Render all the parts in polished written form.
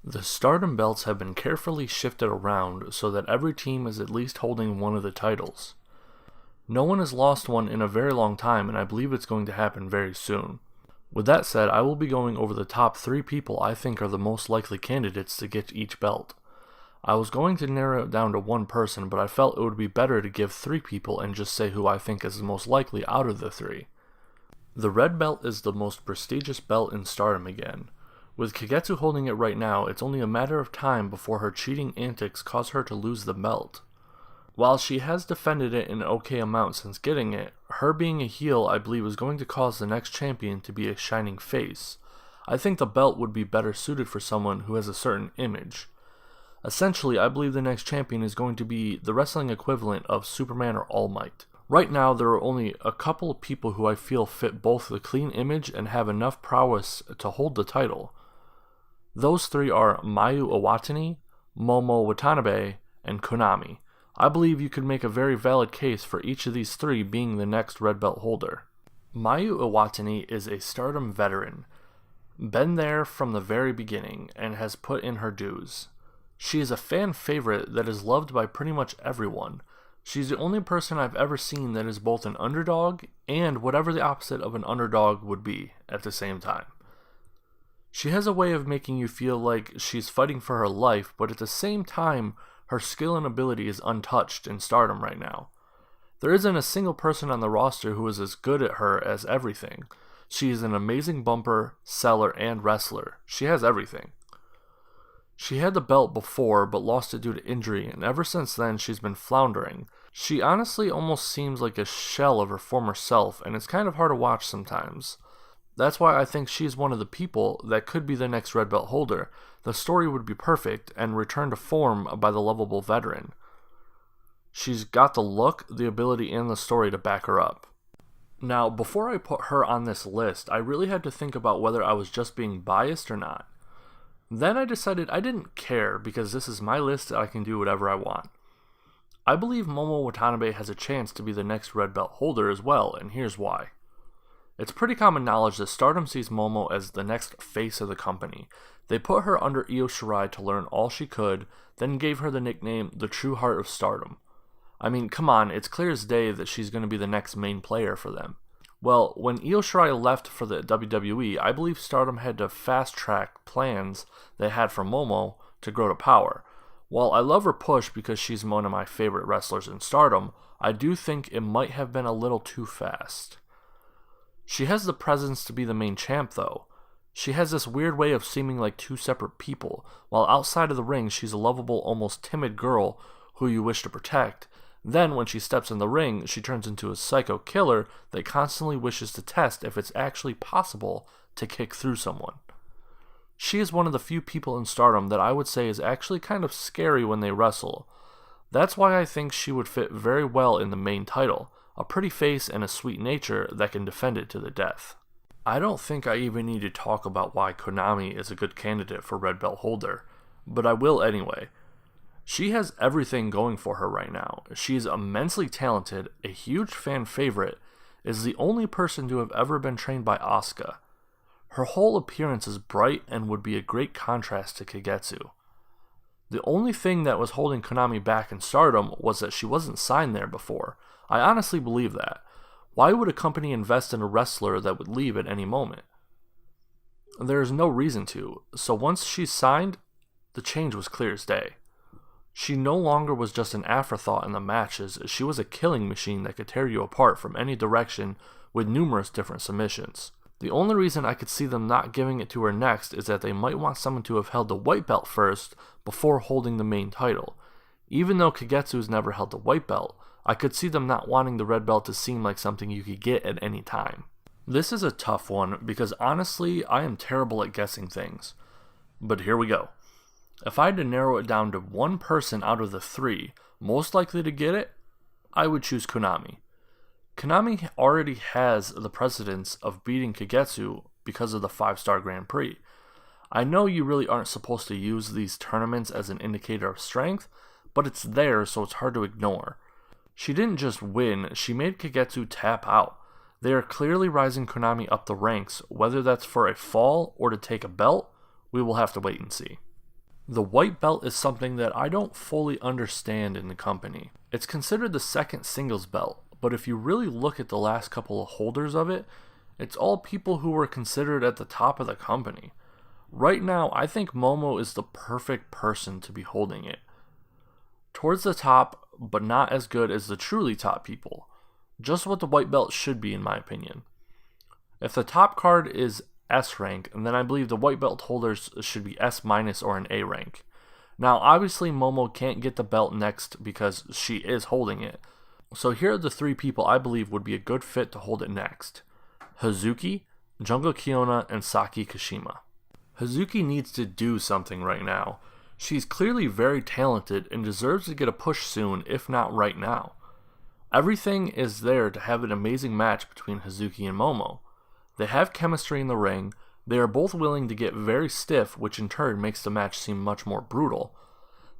The Stardom Belts have been carefully shifted around so that every team is at least holding one of the titles. No one has lost one in a very long time, and I believe it's going to happen very soon. With that said, I will be going over the top 3 people I think are the most likely candidates to get each belt. I was going to narrow it down to one person, but I felt it would be better to give 3 people and just say who I think is the most likely out of the 3. The red belt is the most prestigious belt in Stardom again. With Kagetsu holding it right now, it's only a matter of time before her cheating antics cause her to lose the belt. While she has defended it an okay amount since getting it, her being a heel I believe is going to cause the next champion to be a shining face. I think the belt would be better suited for someone who has a certain image. Essentially, I believe the next champion is going to be the wrestling equivalent of Superman or All Might. Right now, there are only a couple of people who I feel fit both the clean image and have enough prowess to hold the title. Those 3 are Mayu Iwatani, Momo Watanabe, and Konami. I believe you could make a very valid case for each of these 3 being the next red belt holder. Mayu Iwatani is a Stardom veteran, been there from the very beginning, and has put in her dues. She is a fan favorite that is loved by pretty much everyone. She's the only person I've ever seen that is both an underdog and whatever the opposite of an underdog would be at the same time. She has a way of making you feel like she's fighting for her life, but at the same time, her skill and ability is untouched in Stardom right now. There isn't a single person on the roster who is as good at her as everything. She is an amazing bumper, seller, and wrestler. She has everything. She had the belt before, but lost it due to injury, and ever since then she's been floundering. She honestly almost seems like a shell of her former self, and it's kind of hard to watch sometimes. That's why I think she's one of the people that could be the next red belt holder. The story would be perfect, and return to form by the lovable veteran. She's got the look, the ability, and the story to back her up. Now, before I put her on this list, I really had to think about whether I was just being biased or not. Then I decided I didn't care because this is my list and I can do whatever I want. I believe Momo Watanabe has a chance to be the next red belt holder as well, and here's why. It's pretty common knowledge that Stardom sees Momo as the next face of the company. They put her under Io Shirai to learn all she could, then gave her the nickname the True Heart of Stardom. I mean, come on, it's clear as day that she's going to be the next main player for them. Well, when Io Shirai left for the WWE, I believe Stardom had to fast-track plans they had for Momo to grow to power. While I love her push because she's one of my favorite wrestlers in Stardom, I do think it might have been a little too fast. She has the presence to be the main champ, though. She has this weird way of seeming like 2 separate people. While outside of the ring, she's a lovable, almost timid girl who you wish to protect. Then, when she steps in the ring, she turns into a psycho killer that constantly wishes to test if it's actually possible to kick through someone. She is one of the few people in Stardom that I would say is actually kind of scary when they wrestle. That's why I think she would fit very well in the main title, a pretty face and a sweet nature that can defend it to the death. I don't think I even need to talk about why Konami is a good candidate for red belt holder, but I will anyway. She has everything going for her right now. She is immensely talented, a huge fan favorite, is the only person to have ever been trained by Asuka. Her whole appearance is bright and would be a great contrast to Kagetsu. The only thing that was holding Konami back in Stardom was that she wasn't signed there before. I honestly believe that. Why would a company invest in a wrestler that would leave at any moment? There is no reason to, so once she's signed, the change was clear as day. She no longer was just an afterthought in the matches, she was a killing machine that could tear you apart from any direction with numerous different submissions. The only reason I could see them not giving it to her next is that they might want someone to have held the white belt first before holding the main title. Even though Kagetsu's never held the white belt, I could see them not wanting the red belt to seem like something you could get at any time. This is a tough one because honestly, I am terrible at guessing things. But here we go. If I had to narrow it down to one person out of the 3 most likely to get it, I would choose Konami. Konami already has the precedence of beating Kagetsu because of the 5-star Grand Prix. I know you really aren't supposed to use these tournaments as an indicator of strength, but it's there so it's hard to ignore. She didn't just win, she made Kagetsu tap out. They are clearly rising Konami up the ranks, whether that's for a fall or to take a belt, we will have to wait and see. The white belt is something that I don't fully understand in the company. It's considered the second singles belt, but if you really look at the last couple of holders of it, it's all people who were considered at the top of the company. Right now, I think Momo is the perfect person to be holding it. Towards the top, but not as good as the truly top people. Just what the white belt should be in my opinion. If the top card is S rank, then I believe the white belt holders should be S- or an A rank. Now obviously Momo can't get the belt next because she is holding it. So here are the three people I believe would be a good fit to hold it next. Hazuki, Jungle Kyona, and Saki Kashima. Hazuki needs to do something right now. She's clearly very talented and deserves to get a push soon, if not right now. Everything is there to have an amazing match between Hazuki and Momo. They have chemistry in the ring, they are both willing to get very stiff, which in turn makes the match seem much more brutal.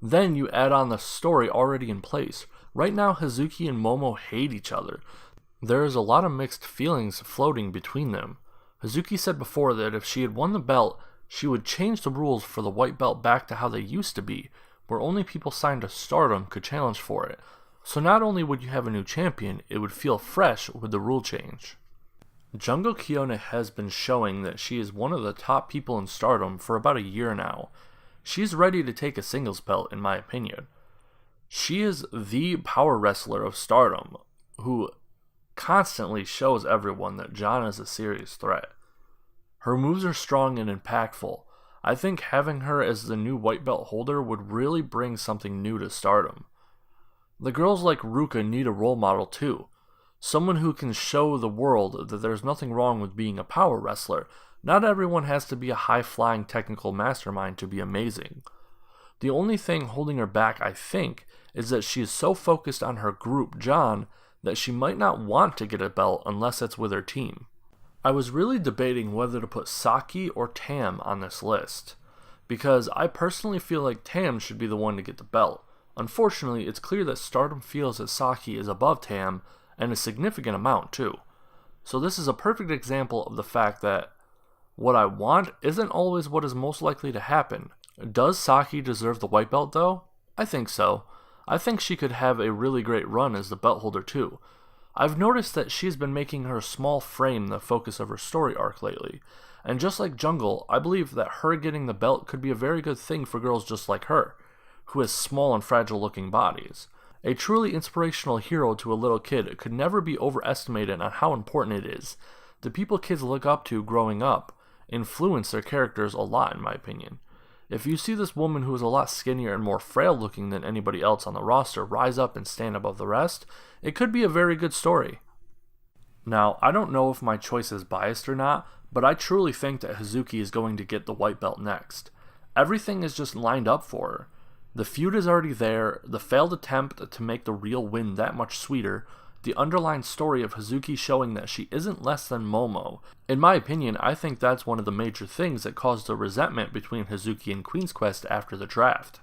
Then you add on the story already in place. Right now Hazuki and Momo hate each other. There is a lot of mixed feelings floating between them. Hazuki said before that if she had won the belt, she would change the rules for the white belt back to how they used to be, where only people signed to Stardom could challenge for it. So not only would you have a new champion, it would feel fresh with the rule change. Jungle Kyona has been showing that she is one of the top people in Stardom for about a year now. She's ready to take a singles belt in my opinion. She is the power wrestler of Stardom, who constantly shows everyone that John is a serious threat. Her moves are strong and impactful. I think having her as the new white belt holder would really bring something new to Stardom. The girls like Ruka need a role model too. Someone who can show the world that there's nothing wrong with being a power wrestler. Not everyone has to be a high-flying technical mastermind to be amazing. The only thing holding her back, I think, is that she is so focused on her group, John, that she might not want to get a belt unless it's with her team. I was really debating whether to put Saki or Tam on this list, because I personally feel like Tam should be the one to get the belt. Unfortunately, it's clear that Stardom feels that Saki is above Tam, and a significant amount too. So this is a perfect example of the fact that what I want isn't always what is most likely to happen. Does Saki deserve the white belt though? I think so. I think she could have a really great run as the belt holder too. I've noticed that she's been making her small frame the focus of her story arc lately, and just like Jungle, I believe that her getting the belt could be a very good thing for girls just like her, who has small and fragile looking bodies. A truly inspirational hero to a little kid could never be overestimated on how important it is. The people kids look up to growing up influence their characters a lot in my opinion. If you see this woman who is a lot skinnier and more frail looking than anybody else on the roster rise up and stand above the rest, it could be a very good story. Now, I don't know if my choice is biased or not, but I truly think that Hazuki is going to get the white belt next. Everything is just lined up for her. The feud is already there, the failed attempt to make the real win that much sweeter, the underlying story of Hazuki showing that she isn't less than Momo. In my opinion, I think that's one of the major things that caused the resentment between Hazuki and Queen's Quest after the draft.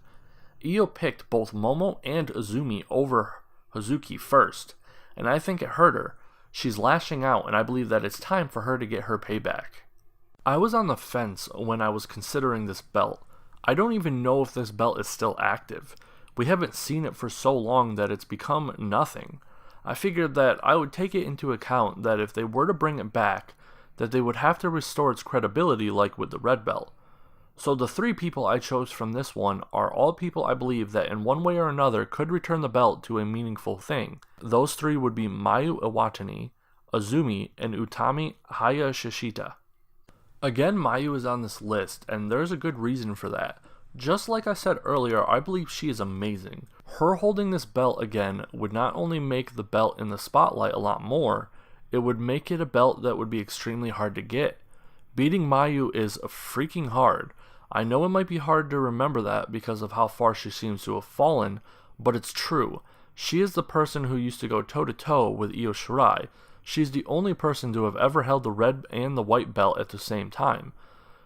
Io picked both Momo and Azumi over Hazuki first, and I think it hurt her. She's lashing out, and I believe that it's time for her to get her payback. I was on the fence when I was considering this belt. I don't even know if this belt is still active. We haven't seen it for so long that it's become nothing. I figured that I would take it into account that if they were to bring it back, that they would have to restore its credibility like with the red belt. So the three people I chose from this one are all people I believe that in one way or another could return the belt to a meaningful thing. Those three would be Mayu Iwatani, Azumi, and Utami Hayashishita. Again, Mayu is on this list, and there's a good reason for that. Just like I said earlier, I believe she is amazing. Her holding this belt again would not only make the belt in the spotlight a lot more, it would make it a belt that would be extremely hard to get. Beating Mayu is freaking hard. I know it might be hard to remember that because of how far she seems to have fallen, but it's true. She is the person who used to go toe-to-toe with Io Shirai. She's the only person to have ever held the red and the white belt at the same time.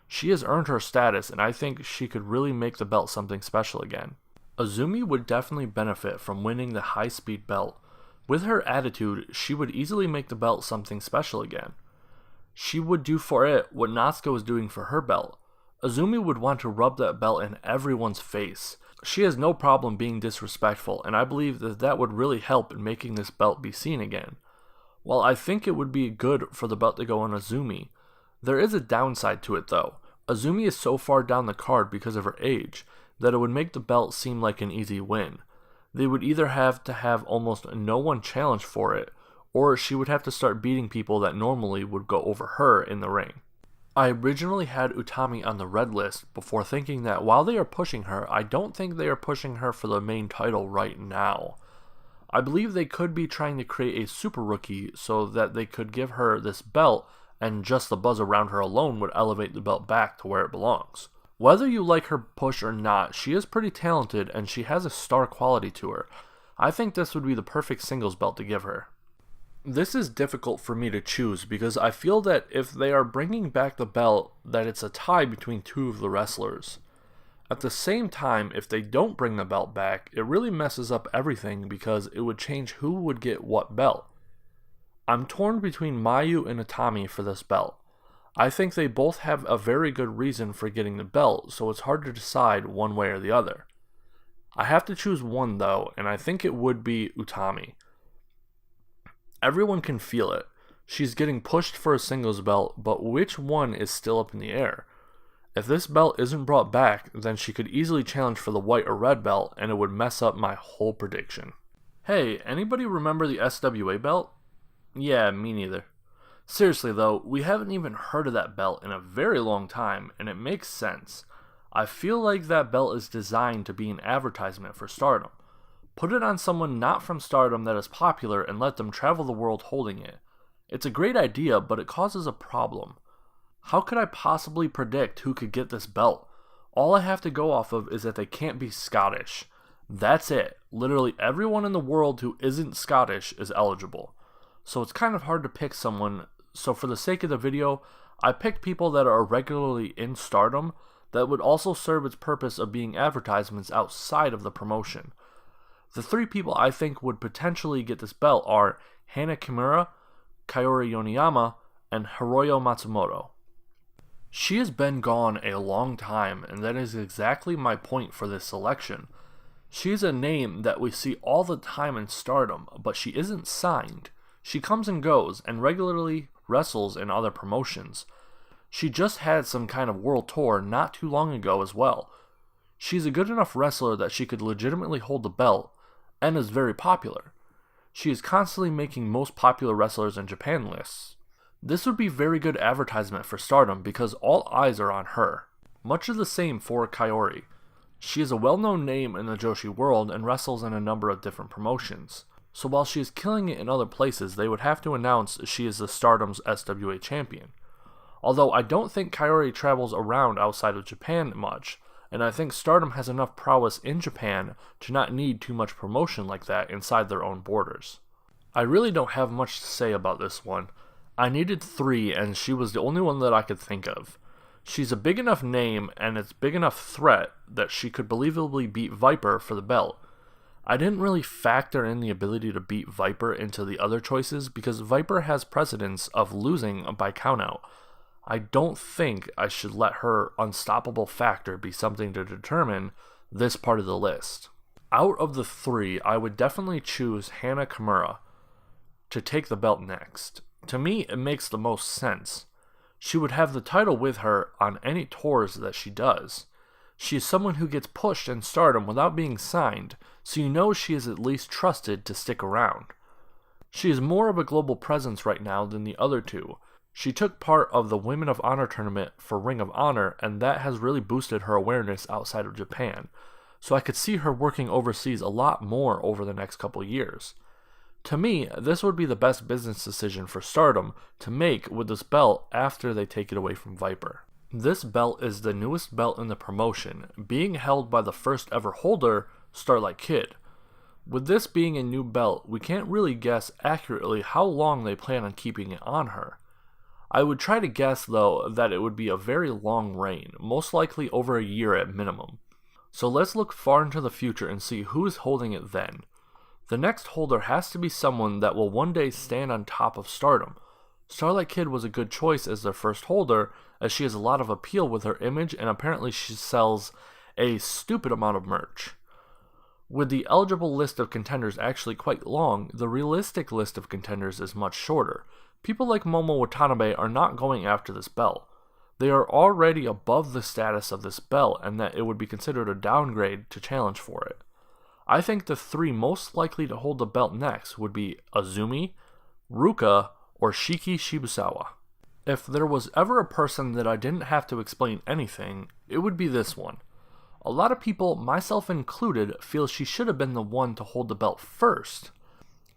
She has earned her status, and I think she could really make the belt something special again. Azumi would definitely benefit from winning the high-speed belt. With her attitude, she would easily make the belt something special again. She would do for it what Natsuko is doing for her belt. Azumi would want to rub that belt in everyone's face. She has no problem being disrespectful, and I believe that that would really help in making this belt be seen again. While I think it would be good for the belt to go on Azumi, there is a downside to it though. Azumi is so far down the card because of her age that it would make the belt seem like an easy win. They would either have to have almost no one challenge for it, or she would have to start beating people that normally would go over her in the ring. I originally had Utami on the red list before thinking that while they are pushing her, I don't think they are pushing her for the main title right now. I believe they could be trying to create a super rookie so that they could give her this belt, and just the buzz around her alone would elevate the belt back to where it belongs. Whether you like her push or not, she is pretty talented and she has a star quality to her. I think this would be the perfect singles belt to give her. This is difficult for me to choose because I feel that if they are bringing back the belt, that it's a tie between two of the wrestlers. At the same time, if they don't bring the belt back, it really messes up everything because it would change who would get what belt. I'm torn between Mayu and Utami for this belt. I think they both have a very good reason for getting the belt, so it's hard to decide one way or the other. I have to choose one though, and I think it would be Utami. Everyone can feel it. She's getting pushed for a singles belt, but which one is still up in the air? If this belt isn't brought back, then she could easily challenge for the white or red belt, and it would mess up my whole prediction. Hey, anybody remember the SWA belt? Yeah, me neither. Seriously though, we haven't even heard of that belt in a very long time, and it makes sense. I feel like that belt is designed to be an advertisement for Stardom. Put it on someone not from Stardom that is popular and let them travel the world holding it. It's a great idea, but it causes a problem. How could I possibly predict who could get this belt? All I have to go off of is that they can't be Scottish. That's it. Literally everyone in the world who isn't Scottish is eligible. So it's kind of hard to pick someone, so for the sake of the video, I picked people that are regularly in Stardom that would also serve its purpose of being advertisements outside of the promotion. The three people I think would potentially get this belt are Hana Kimura, Kaori Yoneyama, and Hiroyo Matsumoto. She has been gone a long time, and that is exactly my point for this selection. She is a name that we see all the time in Stardom, but she isn't signed. She comes and goes, and regularly wrestles in other promotions. She just had some kind of world tour not too long ago as well. She's a good enough wrestler that she could legitimately hold the belt, and is very popular. She is constantly making most popular wrestlers in Japan lists. This would be very good advertisement for Stardom because all eyes are on her. Much of the same for Kaori. She is a well-known name in the Joshi world and wrestles in a number of different promotions. So while she is killing it in other places, they would have to announce she is the Stardom's SWA champion. Although I don't think Kaori travels around outside of Japan much, and I think Stardom has enough prowess in Japan to not need too much promotion like that inside their own borders. I really don't have much to say about this one. I needed 3 and she was the only one that I could think of. She's a big enough name and it's big enough threat that she could believably beat Viper for the belt. I didn't really factor in the ability to beat Viper into the other choices because Viper has precedence of losing by countout. I don't think I should let her unstoppable factor be something to determine this part of the list. Out of the 3, I would definitely choose Hana Kimura to take the belt next. To me, it makes the most sense. She would have the title with her on any tours that she does. She is someone who gets pushed in Stardom without being signed, so you know she is at least trusted to stick around. She is more of a global presence right now than the other 2. She took part of the Women of Honor tournament for Ring of Honor, and that has really boosted her awareness outside of Japan, so I could see her working overseas a lot more over the next couple years. To me, this would be the best business decision for Stardom to make with this belt after they take it away from Viper. This belt is the newest belt in the promotion, being held by the first ever holder, Starlight Kid. With this being a new belt, we can't really guess accurately how long they plan on keeping it on her. I would try to guess though that it would be a very long reign, most likely over a year at minimum. So let's look far into the future and see who is holding it then. The next holder has to be someone that will one day stand on top of Stardom. Starlight Kid was a good choice as their first holder, as she has a lot of appeal with her image and apparently she sells a stupid amount of merch. With the eligible list of contenders actually quite long, the realistic list of contenders is much shorter. People like Momo Watanabe are not going after this belt. They are already above the status of this belt and that it would be considered a downgrade to challenge for it. I think the three most likely to hold the belt next would be Azumi, Ruka, or Shiki Shibusawa. If there was ever a person that I didn't have to explain anything, it would be this one. A lot of people, myself included, feel she should have been the one to hold the belt first.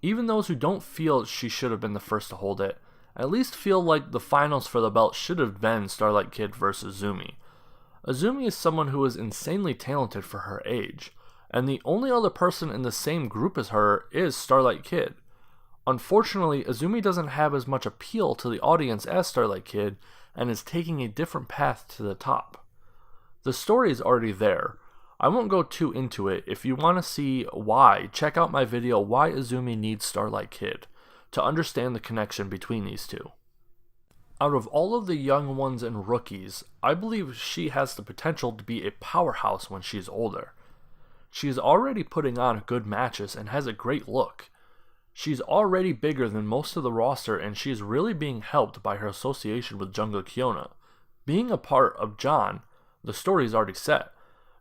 Even those who don't feel she should have been the first to hold it, at least feel like the finals for the belt should have been Starlight Kid versus Azumi. Azumi is someone who is insanely talented for her age, and the only other person in the same group as her is Starlight Kid. Unfortunately, Azumi doesn't have as much appeal to the audience as Starlight Kid and is taking a different path to the top. The story is already there. I won't go too into it. If you want to see why, check out my video Why Azumi Needs Starlight Kid to understand the connection between these two. Out of all of the young ones and rookies, I believe she has the potential to be a powerhouse when she's older. She is already putting on good matches and has a great look. She's already bigger than most of the roster and she is really being helped by her association with Jungle Kyona. Being a part of John, the story is already set.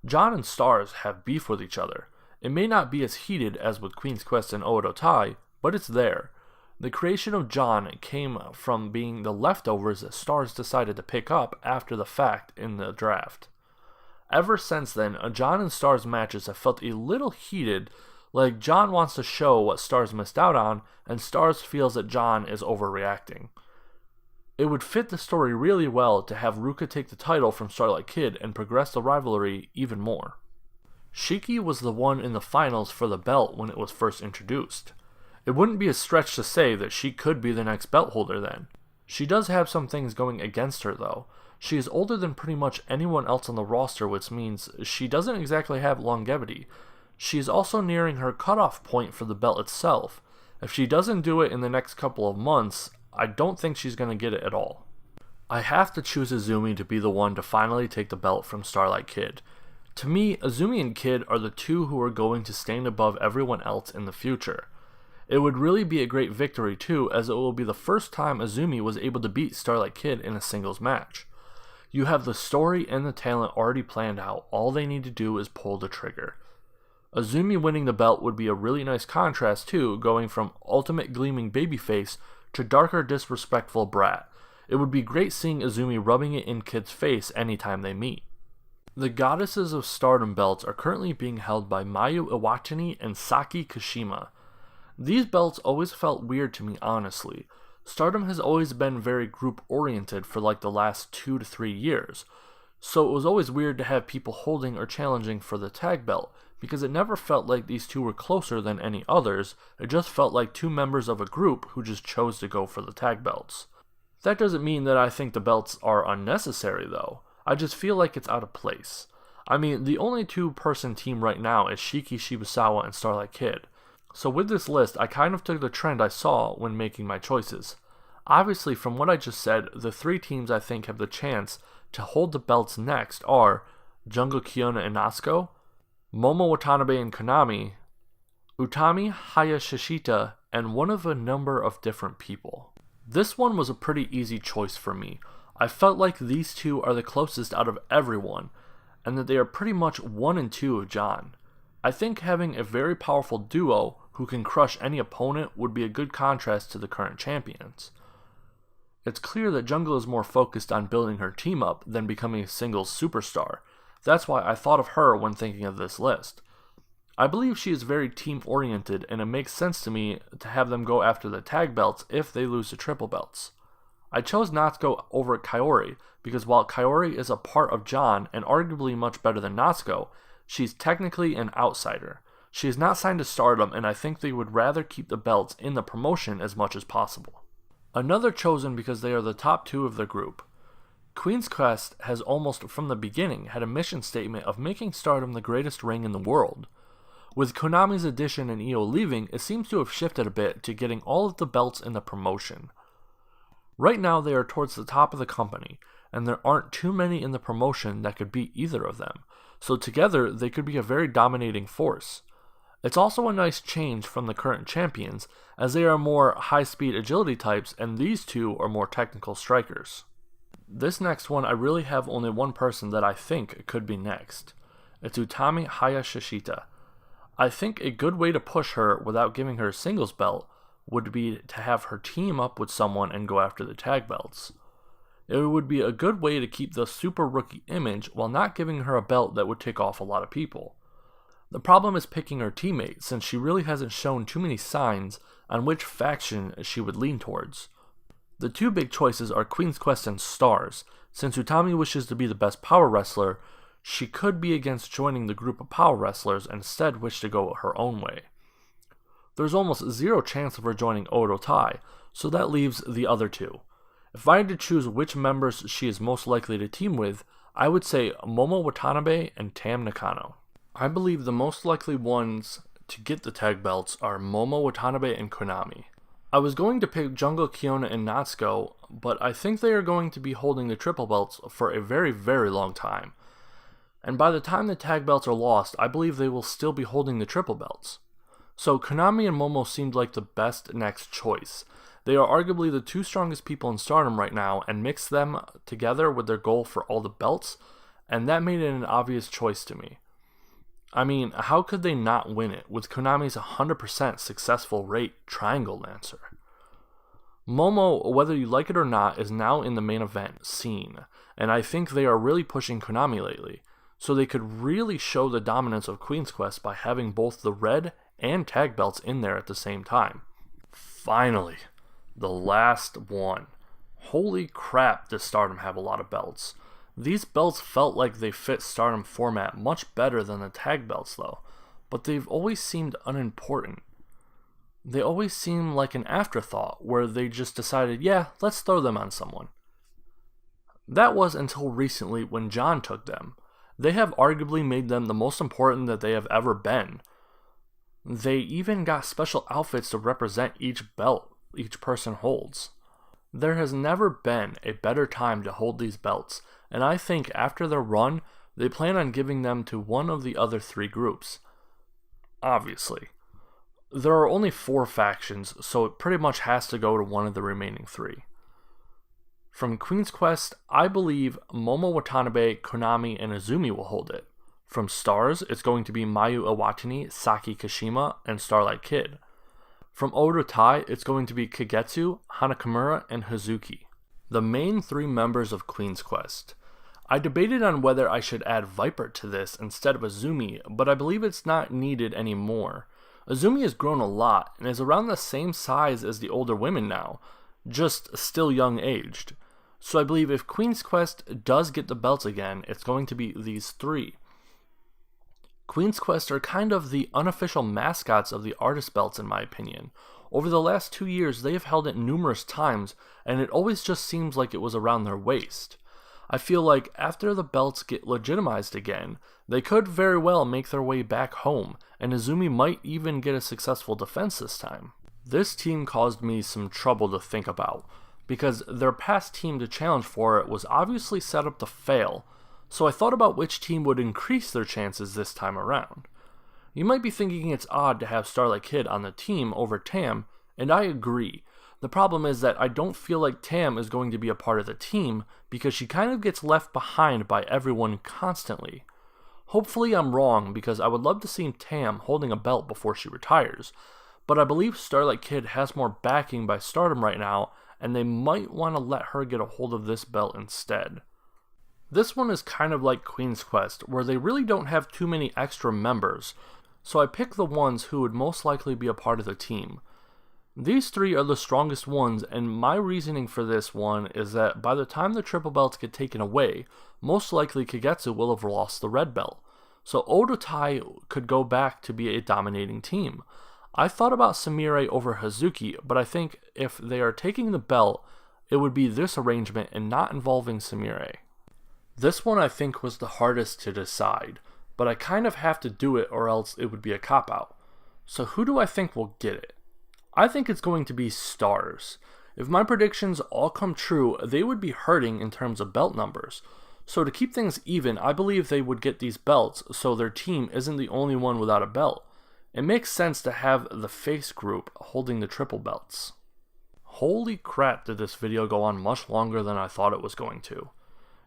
John and Stars have beef with each other. It may not be as heated as with Queen's Quest and Oedo Tai, but it's there. The creation of John came from being the leftovers that Stars decided to pick up after the fact in the draft. Ever since then, John and Stars matches have felt a little heated, like John wants to show what Stars missed out on, and Stars feels that John is overreacting. It would fit the story really well to have Ruka take the title from Starlight Kid and progress the rivalry even more. Shiki was the one in the finals for the belt when it was first introduced. It wouldn't be a stretch to say that she could be the next belt holder then. She does have some things going against her though. She is older than pretty much anyone else on the roster, which means she doesn't exactly have longevity. She is also nearing her cutoff point for the belt itself. If she doesn't do it in the next couple of months, I don't think she's going to get it at all. I have to choose Azumi to be the one to finally take the belt from Starlight Kid. To me, Azumi and Kid are the two who are going to stand above everyone else in the future. It would really be a great victory too, as it will be the first time Azumi was able to beat Starlight Kid in a singles match. You have the story and the talent already planned out, all they need to do is pull the trigger. Azumi winning the belt would be a really nice contrast too, going from ultimate gleaming babyface to darker disrespectful brat. It would be great seeing Azumi rubbing it in Kid's face anytime they meet. The Goddesses of Stardom belts are currently being held by Mayu Iwatani and Saki Kashima. These belts always felt weird to me honestly. Stardom has always been very group oriented for like the last 2 to 3 years, so it was always weird to have people holding or challenging for the tag belt, because it never felt like these two were closer than any others. It just felt like two members of a group who just chose to go for the tag belts. That doesn't mean that I think the belts are unnecessary though. I just feel like it's out of place. I mean, the only 2-person team right now is Shiki Shibusawa and Starlight Kid. So with this list, I kind of took the trend I saw when making my choices. Obviously, from what I just said, the 3 teams I think have the chance to hold the belts next are Jungle Kyona and Asuko, Momo Watanabe and Konami, Utami Hayashishita, and one of a number of different people. This one was a pretty easy choice for me. I felt like these two are the closest out of everyone, and that they are pretty much 1 and 2 of John. I think having a very powerful duo who can crush any opponent would be a good contrast to the current champions. It's clear that Jungle is more focused on building her team up than becoming a singles superstar. That's why I thought of her when thinking of this list. I believe she is very team-oriented, and it makes sense to me to have them go after the tag belts if they lose the triple belts. I chose Natsuko over Kaori because while Kaori is a part of John and arguably much better than Natsuko, she's technically an outsider. She is not signed to Stardom, and I think they would rather keep the belts in the promotion as much as possible. Another chosen because they are the top 2 of their group. Queen's Quest has almost from the beginning had a mission statement of making Stardom the greatest ring in the world. With Konami's addition and Io leaving, it seems to have shifted a bit to getting all of the belts in the promotion. Right now they are towards the top of the company, and there aren't too many in the promotion that could beat either of them, so together they could be a very dominating force. It's also a nice change from the current champions, as they are more high-speed agility types and these two are more technical strikers. This next one, I really have only one person that I think could be next. It's Utami Hayashishita. I think a good way to push her without giving her a singles belt would be to have her team up with someone and go after the tag belts. It would be a good way to keep the super rookie image while not giving her a belt that would tick off a lot of people. The problem is picking her teammate, since she really hasn't shown too many signs on which faction she would lean towards. The two big choices are Queen's Quest and Stars. Since Utami wishes to be the best power wrestler, she could be against joining the group of power wrestlers and instead wish to go her own way. There's almost zero chance of her joining Odo Tai, so that leaves the other two. If I had to choose which members she is most likely to team with, I would say Momo Watanabe and Tam Nakano. I believe the most likely ones to get the tag belts are Momo Watanabe and Konami. I was going to pick Jungle Kiona and Natsuko, but I think they are going to be holding the triple belts for a very, very long time. And by the time the tag belts are lost, I believe they will still be holding the triple belts. So Konami and Momo seemed like the best next choice. They are arguably the two strongest people in Stardom right now, and mix them together with their goal for all the belts, and that made it an obvious choice to me. I mean, how could they not win it with Konami's 100% successful rate Triangle Lancer? Momo, whether you like it or not, is now in the main event scene, and I think they are really pushing Konami lately, so they could really show the dominance of Queen's Quest by having both the red and tag belts in there at the same time. Finally, the last one. Holy crap, does Stardom have a lot of belts. These belts felt like they fit Stardom format much better than the tag belts though, but they've always seemed unimportant. They always seem like an afterthought where they just decided, yeah, let's throw them on someone. That was until recently when John took them. They have arguably made them the most important that they have ever been. They even got special outfits to represent each belt each person holds. There has never been a better time to hold these belts, and I think after their run, they plan on giving them to one of the other three groups. Obviously. There are only 4 factions, so it pretty much has to go to one of the remaining 3. From Queen's Quest, I believe Momo Watanabe, Konami, and Izumi will hold it. From Stars, it's going to be Mayu Iwatani, Saki Kashima, and Starlight Kid. From Odo Tai, it's going to be Kagetsu, Hanakamura, and Hazuki. The main 3 members of Queen's Quest. I debated on whether I should add Viper to this instead of Izumi, but I believe it's not needed anymore. Izumi has grown a lot, and is around the same size as the older women now, just still young-aged. So I believe if Queen's Quest does get the belts again, it's going to be these 3. Queen's Quest are kind of the unofficial mascots of the artist belts in my opinion. Over the last 2 years, they have held it numerous times, and it always just seems like it was around their waist. I feel like after the belts get legitimized again, they could very well make their way back home, and Izumi might even get a successful defense this time. This team caused me some trouble to think about, because their past team to challenge for it was obviously set up to fail, so I thought about which team would increase their chances this time around. You might be thinking it's odd to have Starlight Kid on the team over Tam, and I agree. The problem is that I don't feel like Tam is going to be a part of the team because she kind of gets left behind by everyone constantly. Hopefully I'm wrong because I would love to see Tam holding a belt before she retires, but I believe Starlight Kid has more backing by Stardom right now and they might want to let her get a hold of this belt instead. This one is kind of like Queen's Quest where they really don't have too many extra members, so I picked the ones who would most likely be a part of the team. These 3 are the strongest ones, and my reasoning for this one is that by the time the triple belts get taken away, most likely Kagetsu will have lost the red belt, so Odo Tai could go back to be a dominating team. I thought about Sumire over Hazuki, but I think if they are taking the belt, it would be this arrangement and not involving Sumire. This one I think was the hardest to decide, but I kind of have to do it or else it would be a cop-out. So who do I think will get it? I think it's going to be Stars. If my predictions all come true, they would be hurting in terms of belt numbers. So to keep things even, I believe they would get these belts so their team isn't the only one without a belt. It makes sense to have the face group holding the triple belts. Holy crap, did this video go on much longer than I thought it was going to.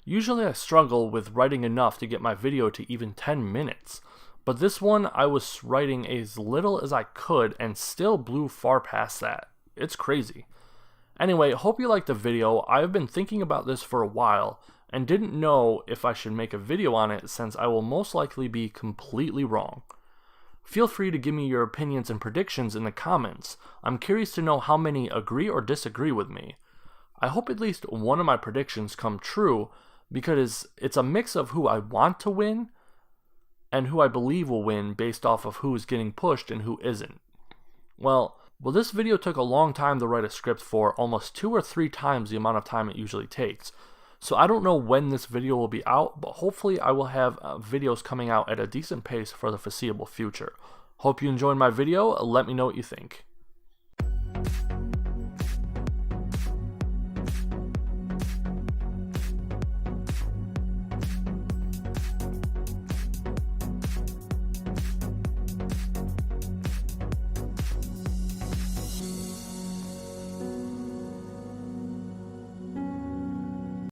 Usually I struggle with writing enough to get my video to even 10 minutes, but this one I was writing as little as I could and still blew far past that. It's crazy. Anyway, hope you liked the video. I've been thinking about this for a while and didn't know if I should make a video on it since I will most likely be completely wrong. Feel free to give me your opinions and predictions in the comments. I'm curious to know how many agree or disagree with me. I hope at least one of my predictions come true because it's a mix of who I want to win and who I believe will win based off of who is getting pushed and who isn't. Well, this video took a long time to write a script for, almost 2 or 3 times the amount of time it usually takes. So I don't know when this video will be out, but hopefully I will have videos coming out at a decent pace for the foreseeable future. Hope you enjoyed my video. Let me know what you think.